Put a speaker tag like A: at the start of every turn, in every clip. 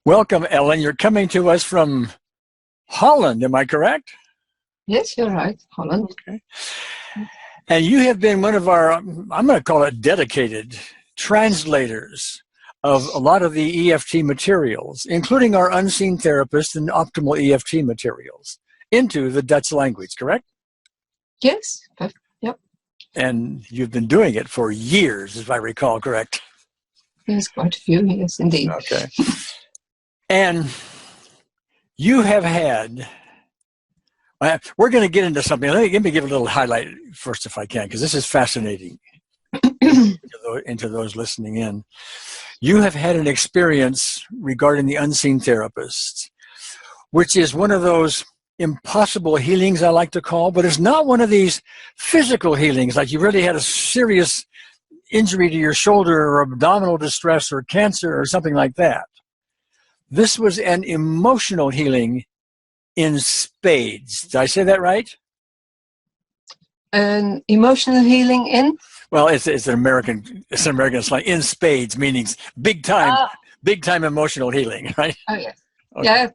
A: Welcome, Ellen. You're coming to us from Holland, am I correct?
B: Yes, you're right, Holland.
A: Okay. And you have been one of our, I'm going to call it dedicated translators of a lot of the EFT materials, including our unseen therapist and optimal EFT materials, into the Dutch language, correct?
B: Yes, yep.
A: And you've been doing it for years, if I recall, correct?
B: Yes, quite a few years indeed.
A: Okay. And you have had, we're going to get into something. Let me give a little highlight first if I can, because this is fascinating into those listening in. You have had an experience regarding the unseen therapist, which is one of those impossible healings I like to call, but it's not one of these physical healings, like you really had a serious injury to your shoulder or abdominal distress or cancer or something like that. This was an emotional healing in spades. Did I say that right?
B: An emotional healing in?
A: Well, it's an American slang. In spades, meaning big time emotional healing, right?
B: Oh yes.
A: Okay.
B: Yeah,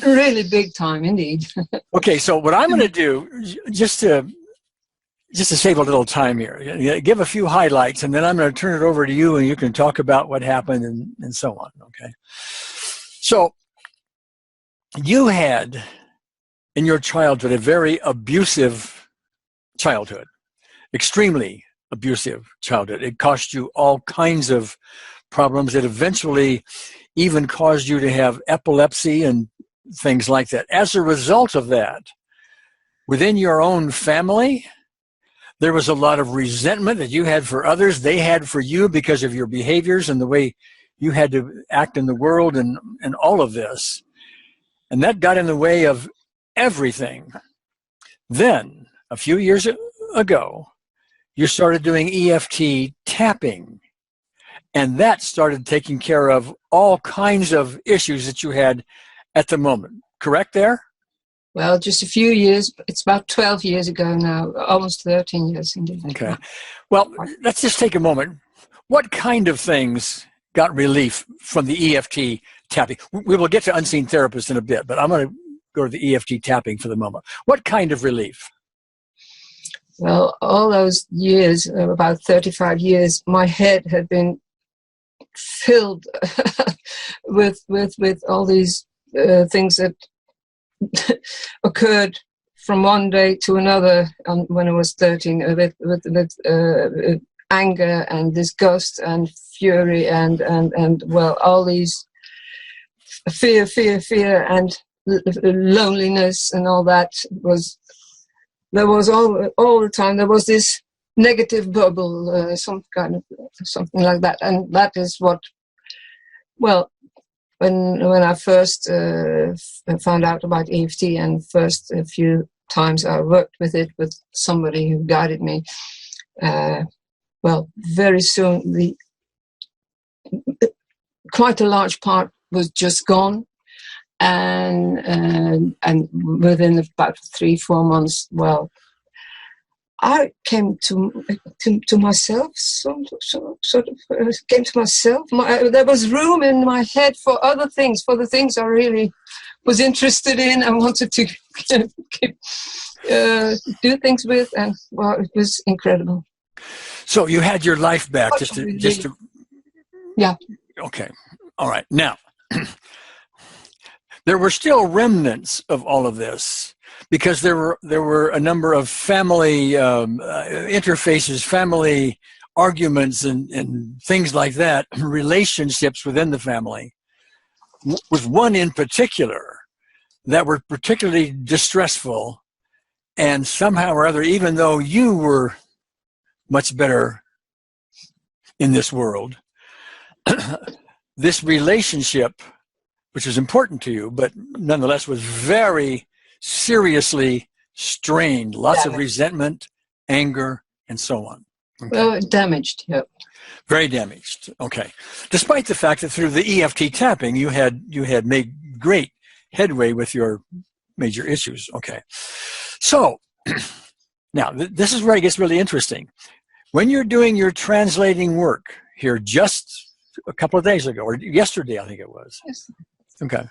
B: really big time indeed.
A: Okay, so what I'm going to do, just to save a little time here, give a few highlights, and then I'm going to turn it over to you, and you can talk about what happened and so on. Okay. So you had in your childhood a very abusive childhood, extremely abusive childhood. It cost you all kinds of problems. It eventually even caused you to have epilepsy and things like that. As a result of that, within your own family, there was a lot of resentment that you had for others, they had for you because of your behaviors and the way you had to act in the world and all of this. And that got in the way of everything. Then, a few years ago, you started doing EFT tapping. And that started taking care of all kinds of issues that you had at the moment. Correct there?
B: Well, just a few years. It's about 12 years ago now, almost 13 years indeed.
A: Okay. Well, let's just take a moment. What kind of things got relief from the EFT tapping? We will get to unseen therapists in a bit, but I'm going to go to the EFT tapping for the moment. What kind of relief?
B: Well, all those years, about 35 years, my head had been filled with all these things that occurred from one day to another when I was 13, with anger and disgust and fury and well, all these fear and loneliness and all that there was all the time. There was this negative bubble, something like that, and that is what. Well, when I first found out about EFT and first a few times I worked with it with somebody who guided me. Well, very soon quite a large part was just gone. And within about 3-4 months, well, I came to myself, sort of came to myself. There was room in my head for other things, for the things I really was interested in and wanted to do things with, and well, it was incredible.
A: So you had your life back, just to.
B: Yeah.
A: Okay. All right. Now. There were still remnants of all of this because there were a number of family interfaces, family arguments, and things like that, relationships within the family, with one in particular that were particularly distressful, and somehow or other, even though you were much better in this world, this relationship, which was important to you, but nonetheless was very seriously strained. Lots of resentment, anger, and so on. Okay.
B: Well, damaged, yeah.
A: Very damaged. Okay. Despite the fact that through the EFT tapping, you had made great headway with your major issues. Okay. So now this is where it gets really interesting. When you're doing your translating work here just a couple of days ago, or yesterday, I think it was.
B: Yes.
A: Okay.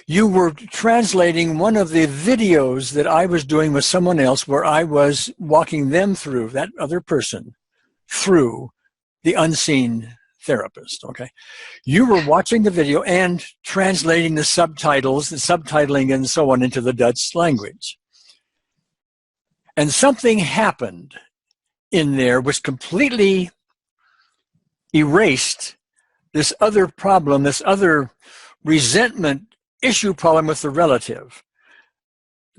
A: You were translating one of the videos that I was doing with someone else where I was walking them through, that other person, through the unseen therapist, okay? You were watching the video and translating the subtitles, the subtitling and so on into the Dutch language. And something happened in there which completely erased this other problem, this other resentment issue problem with the relative.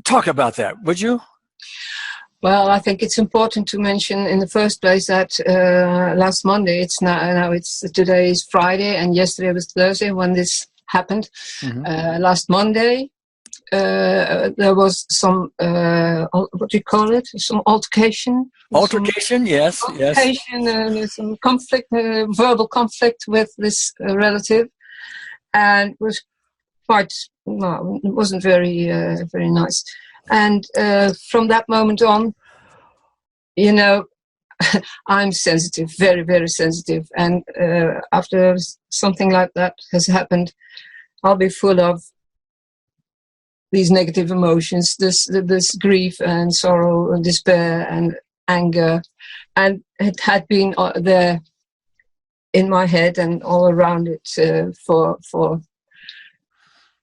A: Talk about that, would you?
B: Well, I think it's important to mention in the first place that last Monday, today is Friday and yesterday was Thursday when this happened. Mm-hmm. Last Monday, there was some, what do you call it? Some altercation.
A: Altercation, yes.
B: Altercation, some conflict, verbal conflict with this relative, and it was quite, well, it wasn't very nice. And from that moment on, you know, I'm sensitive, very, very sensitive. And after something like that has happened, I'll be full of these negative emotions, this grief and sorrow and despair and anger. And it had been there in my head and all around it for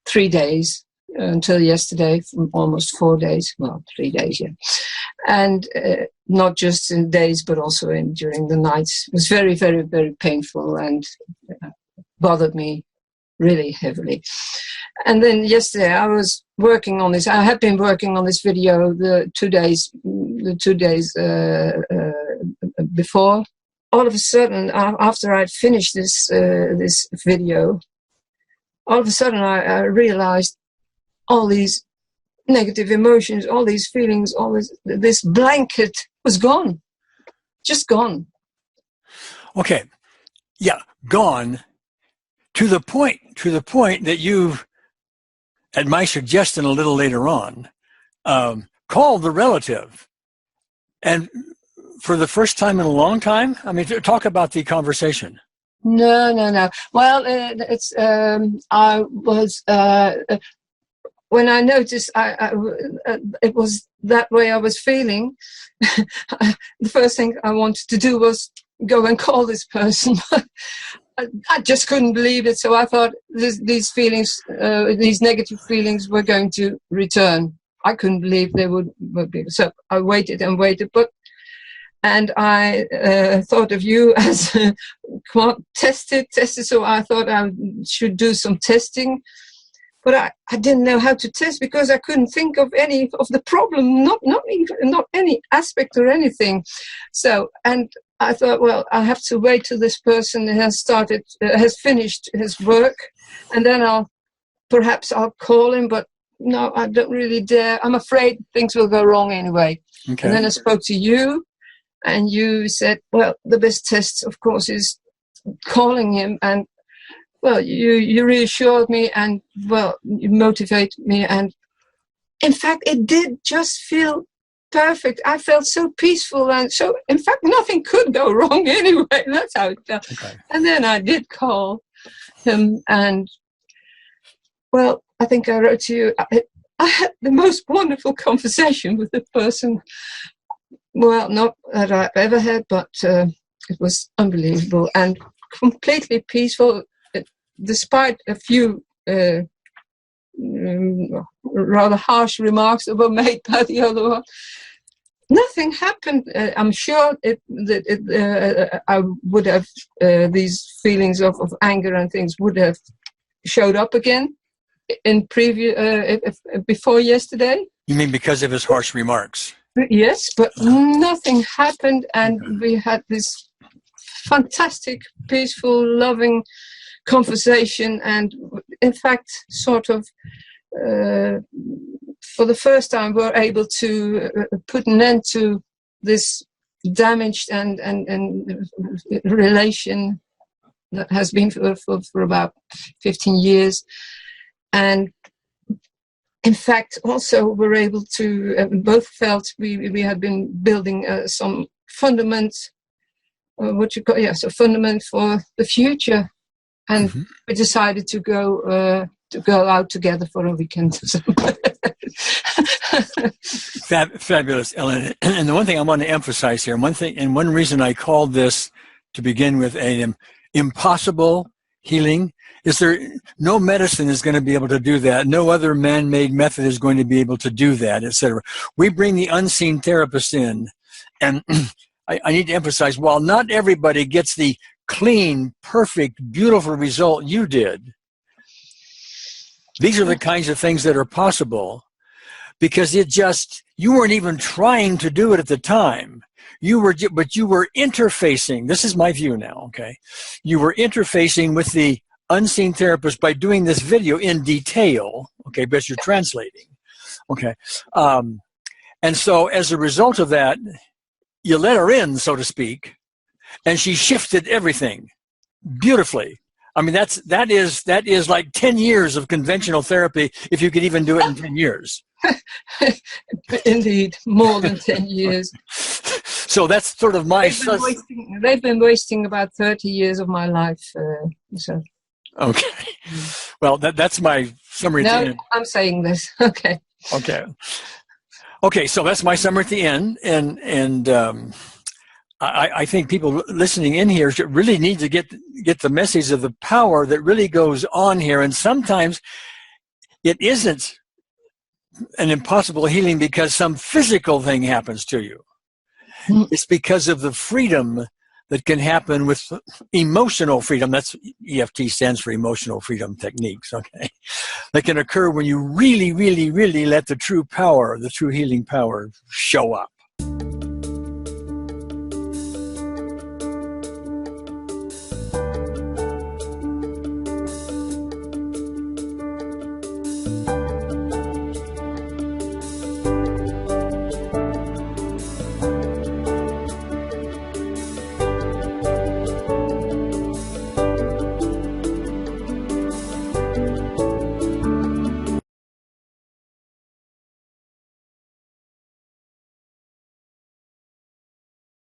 B: 3 days until yesterday, almost 4 days, well, 3 days, yeah. And not just in days, but also during the nights. It was very, very, very painful and bothered me really heavily. And then yesterday I was working on this. I had been working on this video the 2 days before. All of a sudden, after I'd finished this video, all of a sudden I realized all these negative emotions, all these feelings, this blanket was gone, just gone.
A: Okay, yeah, gone. To the point that you've, at my suggestion a little later on, called the relative, and for the first time in a long time. I mean, talk about the conversation.
B: No. Well, it's I was when I noticed it was that way I was feeling. The first thing I wanted to do was go and call this person. I just couldn't believe it. So I thought these feelings, these negative feelings, were going to return. I couldn't believe they would be. So I waited and waited, and I thought of you as tested. So I thought I should do some testing, but I didn't know how to test because I couldn't think of any of the problem, not any aspect or anything. So, and I thought, well, I have to wait till this person has finished his work, and then perhaps I'll call him. But no, I don't really dare. I'm afraid things will go wrong anyway. Okay. And then I spoke to you, and you said, well, the best test, of course, is calling him. And well, you reassured me, and well, you motivated me, and in fact, it did just feel perfect. I felt so peaceful, and so in fact nothing could go wrong anyway. That's how it felt. Okay. And then I did call him, and well, I think I wrote to you, I had the most wonderful conversation with the person. Well, not that I've ever had, but it was unbelievable and completely peaceful, despite a few rather harsh remarks that were made by the other one. Nothing happened. I'm sure I would have these feelings of anger and things would have showed up again in before yesterday.
A: You mean because of his harsh remarks?
B: Yes, but nothing happened, and we had this fantastic, peaceful, loving conversation, and in fact, sort of for the first time, we're able to put an end to this damaged and relation that has been for about 15 years. And in fact, also we're able to, both felt we had been building some fundament, fundament for the future. And we decided to go out together for a weekend.
A: Fabulous, Ellen. And the one thing I want to emphasize here, one reason I called this to begin with an impossible healing, is there no medicine is going to be able to do that. No other man-made method is going to be able to do that, etc. We bring the unseen therapist in, and I need to emphasize, while not everybody gets the clean, perfect, beautiful result you did, these are the kinds of things that are possible because you weren't even trying to do it at the time. But you were interfacing. This is my view now, okay? You were interfacing with the unseen therapist by doing this video in detail, okay, because you're translating, okay? And so as a result of that, you let her in, so to speak, and she shifted everything beautifully. I mean, that is like 10 years of conventional therapy, if you could even do it in 10 years.
B: Indeed, more than 10 years.
A: So that's sort of my...
B: They've been wasting about 30 years of my life. So.
A: Okay. Well, that's my summary.
B: No, I'm saying this. Okay.
A: Okay, so that's my summary at the end. And I think people listening in here should really need to get the message of the power that really goes on here. And sometimes it isn't an impossible healing because some physical thing happens to you. It's because of the freedom that can happen with emotional freedom. That's EFT stands for emotional freedom techniques, okay? That can occur when you really, really, really let the true power, the true healing power show up.